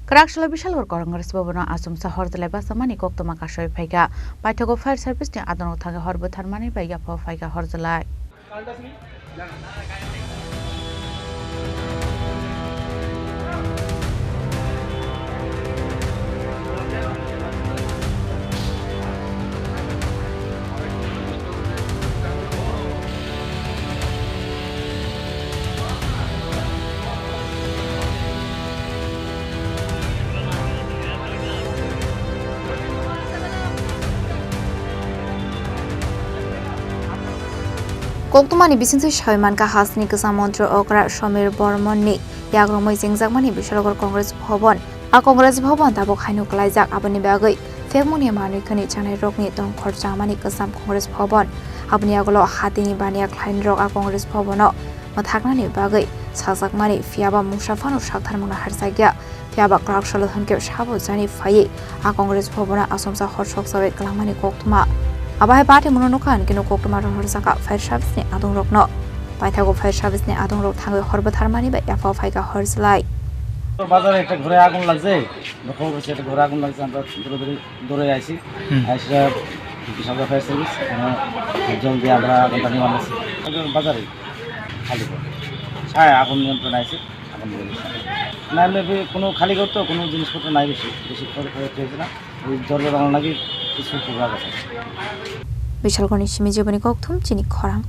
Kraksalo Bishalgarh Khorang Bhavan Achomsa Horjwlai Bachamani Koktwma Kasawi Phaikha Paithango Fire Servicesni Adongrok Thangwi Bwtharmani Yaphao Phaikha Horjwlai Koktwmani bisinsi Shaiman Kahasni Kasamontra Okra Shomir Bwtharmani Yagromoi Bachamani Bishalgarh Congress Bhavan Congress Bhavan Tabok Hainu Klaijak Abani Bagai Femuni Mani Kani Chanai Rokni Tong Bwtharmani Kasam Congress Bhavan Abani Agolo Hatini Bania Klein Rok Congress Bhavano Mathaknani Bagai Sazakmani Fiaba Mushafano Shaktarmuna Harsagya Fiaba Kraksalo Bishalgarh Bachamani Congress Bhavana Achomsa Horjwlai Bachamani Koktwma Abai party mononokan kino Koktwma Kasawi Fire Servicesni Adongrok no Paithango Fire Servicesni Adongrok Thangwi Bwtharmani Yaphao Phaikha Horjwlai বাজারে একটা ঘরে আগুন লাগছে খবর পেয়েছি একটা ঘরে আগুন লাগছে আমরা দৌড়ে আইছি আইসা বিশাল ফায়ার সার্ভিস জলদি আমরা আগুনটা নিয়ে আনছি বাজারে খালি ছায় আগুন নিয়ন্ত্রণ আইছে আগুন না এমনি কোনো খালি করতো কোনো জিনিসপত্র নাই বেশি করে হয়েছে না ওই জলের বাংলা নাকি কিছু প্রভাব আছে Bishalgarh Chini Chini Khorang